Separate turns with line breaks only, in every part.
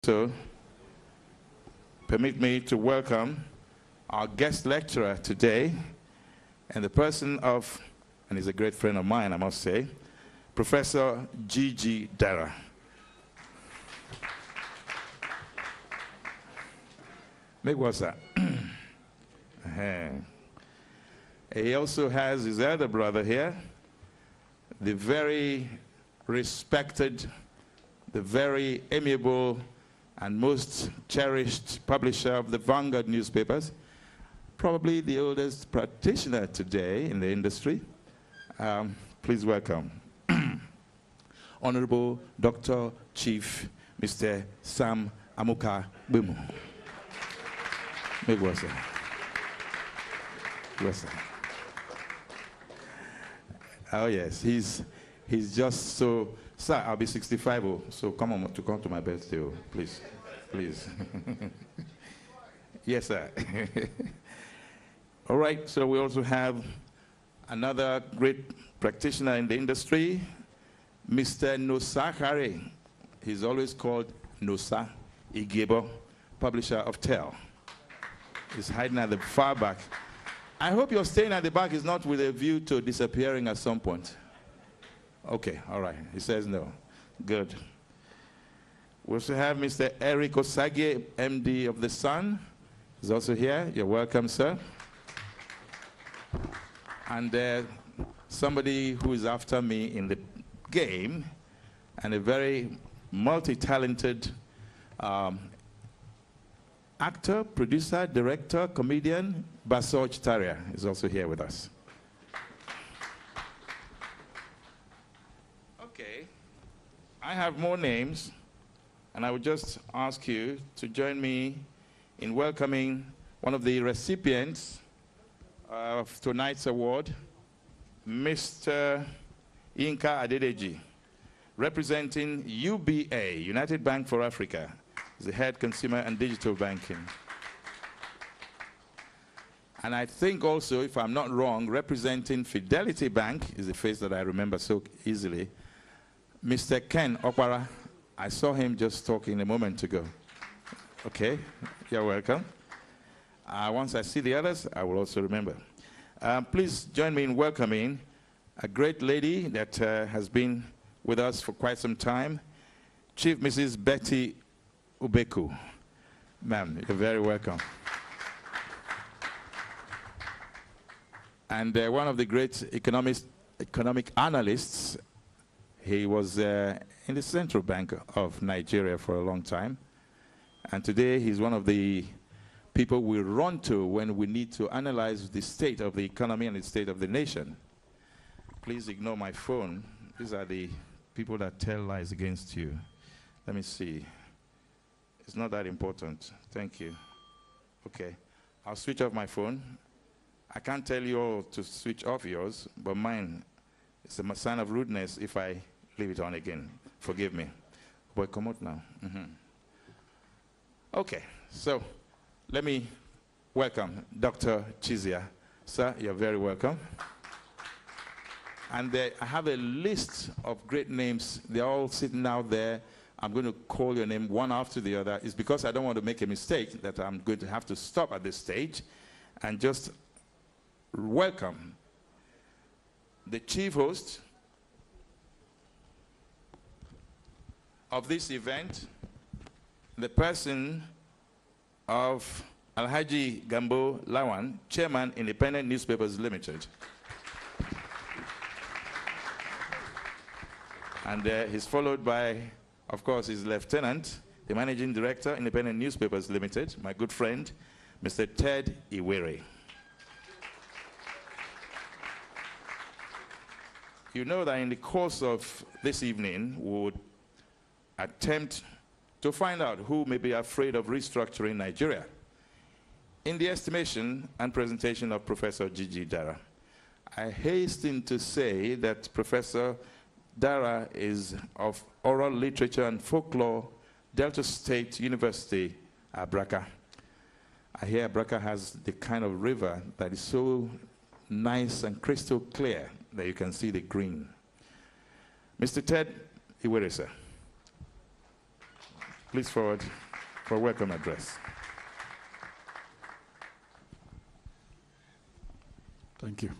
So, permit me to welcome our guest lecturer today, and the person of, and he's a great friend of mine, I must say, Professor G.G. Dara. Make what's that? He also has his elder brother here, the very respected, the very amiable, and most cherished publisher of the Vanguard newspapers, probably the oldest practitioner today in the industry. Please welcome Honorable Dr. Chief Mr. Sam Amuka Bimu. Oh yes, he's just so. Sir, I'll be 65, so come to my birthday, please. Yes, sir. All right, so we also have another great practitioner in the industry, Mr. Nosa Kare. He's always called Nosa Igebo, publisher of TEL. He's hiding at the far back. I hope you're staying at the back is not with a view to disappearing at some point. Okay, all right. He says no. Good. We also have Mr. Eric Osage, MD of The Sun. He's also here. You're welcome, sir. And somebody who is after me in the game, and a very multi-talented actor, producer, director, comedian, Basoj Taria is also here with us. I have more names, and I would just ask you to join me in welcoming one of the recipients of tonight's award, Mr. Yinka Adedeji, representing UBA, United Bank for Africa, as the head consumer and digital banking. And I think also, if I'm not wrong, representing Fidelity Bank, is the face that I remember so easily, Mr. Ken Okwara. I saw him just talking a moment ago. Okay, you're welcome. Once I see the others, I will also remember. Please join me in welcoming a great lady that has been with us for quite some time, Chief Mrs. Betty Ubeku. Ma'am, you're very welcome. And one of the great economic analysts. He was in the Central Bank of Nigeria for a long time. And today he's one of the people we run to when we need to analyze the state of the economy and the state of the nation. Please ignore my phone. These are the people that tell lies against you. Let me see. It's not that important. Thank you. Okay. I'll switch off my phone. I can't tell you all to switch off yours, but mine, it's a sign of rudeness if I leave it on again. Forgive me. Boy, come out now. Okay, so let me welcome Dr. Chizia. Sir, you're very welcome. And I have a list of great names. They're all sitting out there. I'm going to call your name one after the other. It's because I don't want to make a mistake that I'm going to have to stop at this stage and just welcome the chief host of this event, the person of Alhaji Gambo Lawan, Chairman, Independent Newspapers Limited. And he's followed by, of course, his lieutenant, the Managing Director, Independent Newspapers Limited, my good friend, Mr. Ted Iwere. You know that in the course of this evening, we would attempt to find out who may be afraid of restructuring Nigeria. In the estimation and presentation of Professor G.G. Dara, I hasten to say that Professor Dara is of oral literature and folklore, Delta State University, Abraka. I hear Abraka has the kind of river that is so nice and crystal clear that you can see the green. Mr. Ted Iwere, sir. please forward for a welcome address.
Thank you.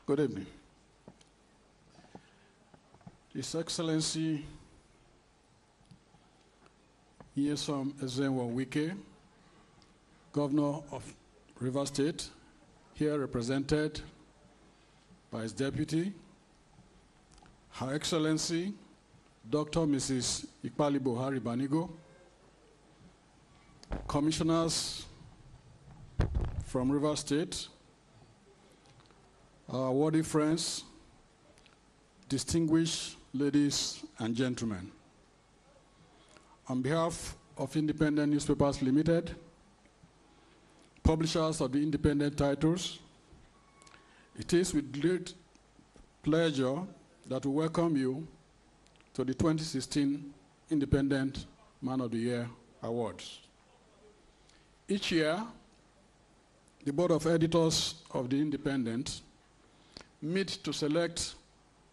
Good evening. His Excellency Nyesom Ezenwo Wike, Governor of Rivers State, here represented by his deputy, Her Excellency Dr. Mrs. Ikpali Buhari Banigo, commissioners from Rivers State, our worthy friends, distinguished ladies and gentlemen. On behalf of Independent Newspapers Limited, publishers of the independent titles, it is with great pleasure that we welcome you to the 2016 Independent Man of the Year Awards. Each year, the Board of Editors of the Independent meet to select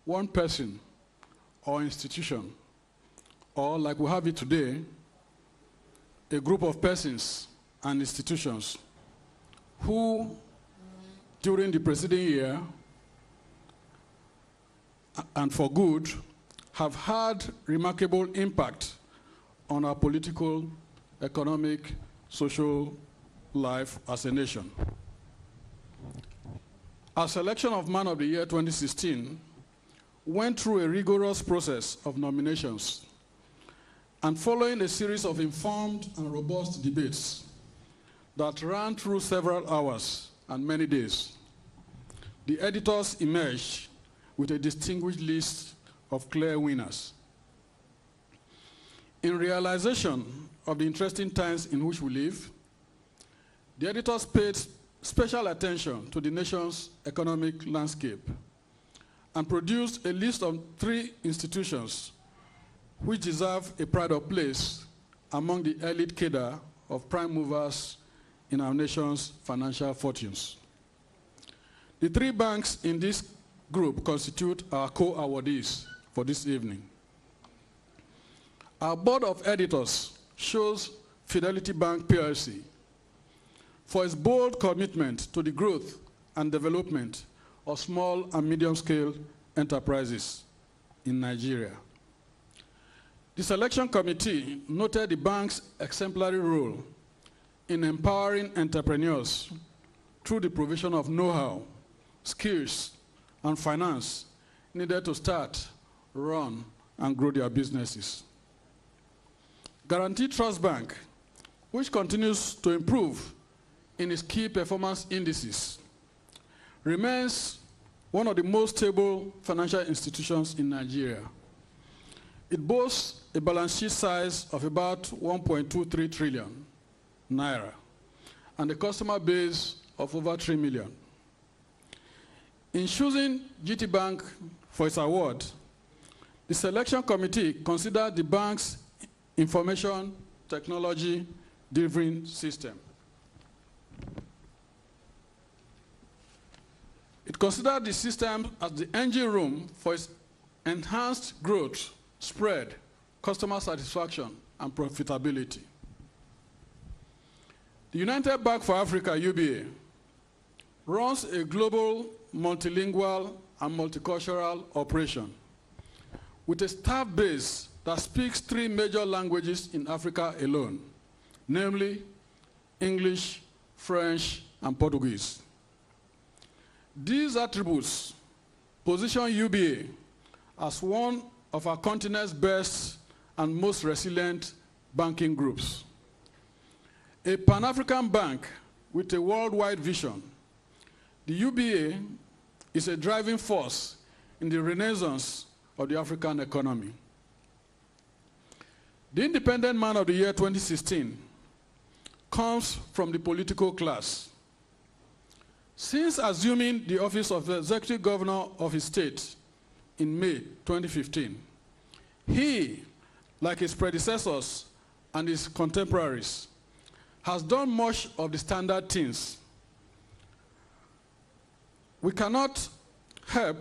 one person or institution, or like we have it today, a group of persons and institutions who, during the preceding year, and for good, have had remarkable impact on our political, economic, social life as a nation. Our selection of Man of the Year 2016 went through a rigorous process of nominations, and following a series of informed and robust debates that ran through several hours and many days, the editors emerged with a distinguished list of clear winners. In realization of the interesting times in which we live, the editors paid special attention to the nation's economic landscape and produced a list of 3 institutions which deserve a pride of place among the elite cadre of prime movers in our nation's financial fortunes. The 3 banks in this group constitute our co-awardees for this evening. Our board of editors shows Fidelity Bank PLC for its bold commitment to the growth and development of small and medium-scale enterprises in Nigeria. The selection committee noted the bank's exemplary role in empowering entrepreneurs through the provision of know-how, skills, and finance needed to start, run, and grow their businesses. Guaranty Trust Bank, which continues to improve in its key performance indices, remains one of the most stable financial institutions in Nigeria. It boasts a balance sheet size of about 1.23 trillion naira and a customer base of over 3 million. In choosing GT Bank for its award, the selection committee considered the bank's information technology delivery system. It considered the system as the engine room for its enhanced growth, spread, customer satisfaction, and profitability. The United Bank for Africa, UBA, runs a global, multilingual, and multicultural operation with a staff base that speaks 3 major languages in Africa alone, namely English, French, and Portuguese. These attributes position UBA as one of our continent's best and most resilient banking groups. A Pan-African bank with a worldwide vision, the UBA is a driving force in the renaissance of the African economy. The Independent Man of the Year 2016 comes from the political class. Since assuming the office of the Executive Governor of his state in May 2015, he, like his predecessors and his contemporaries, has done much of the standard things. We cannot help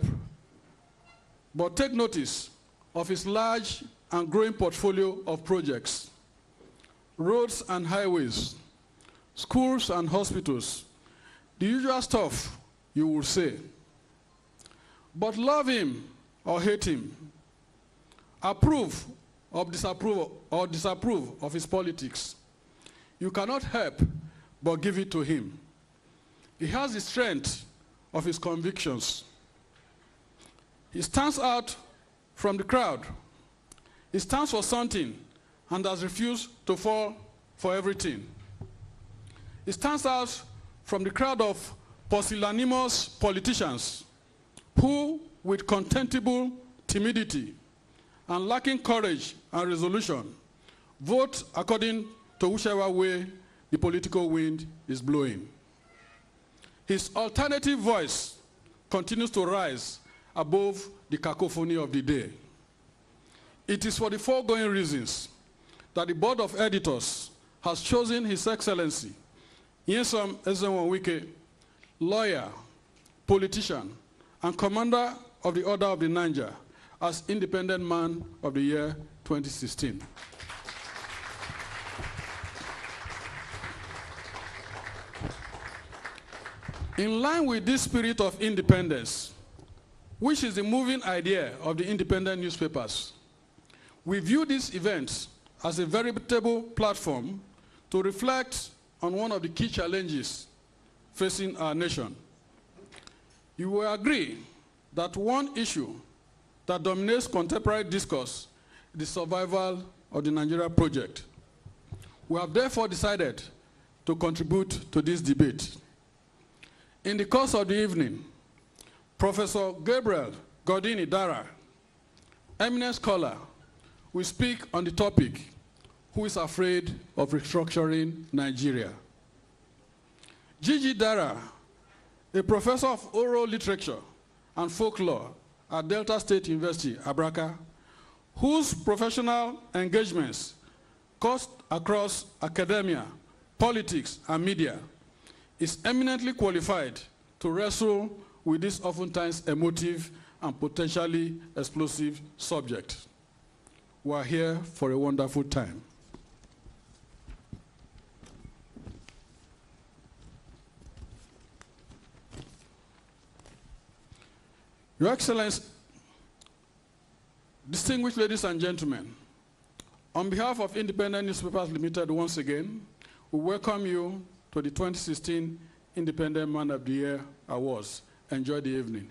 but take notice of his large and growing portfolio of projects: roads and highways, schools and hospitals, the usual stuff you would say. But love him or hate him, approve or disapprove of his politics, you cannot help but give it to him. He has the strength of his convictions. He stands out from the crowd. He stands for something and has refused to fall for everything. He stands out from the crowd of pusillanimous politicians who, with contemptible timidity and lacking courage and resolution, vote according to whichever way the political wind is blowing. His alternative voice continues to rise above the cacophony of the day. It is for the foregoing reasons that the Board of Editors has chosen His Excellency Nyesom Ezenwo-Wike, lawyer, politician, and commander of the Order of the Niger, as Independent Man of the Year 2016. In line with this spirit of independence, which is the moving idea of the independent newspapers, we view this event as a veritable platform to reflect on one of the key challenges facing our nation. You will agree that one issue that dominates contemporary discourse is the survival of the Nigeria project. We have therefore decided to contribute to this debate. In the course of the evening, Professor Gabriel Godini Dara, eminent scholar, will speak on the topic, "Who is afraid of restructuring Nigeria?" Gigi Dara, a professor of oral literature and folklore at Delta State University, Abraka, whose professional engagements cut across academia, politics, and media, is eminently qualified to wrestle with this oftentimes emotive and potentially explosive subject. We are here for a wonderful time. Your Excellency, distinguished ladies and gentlemen, on behalf of Independent Newspapers Limited, once again, we welcome you to the 2016 Independent Man of the Year Awards. Enjoy the evening.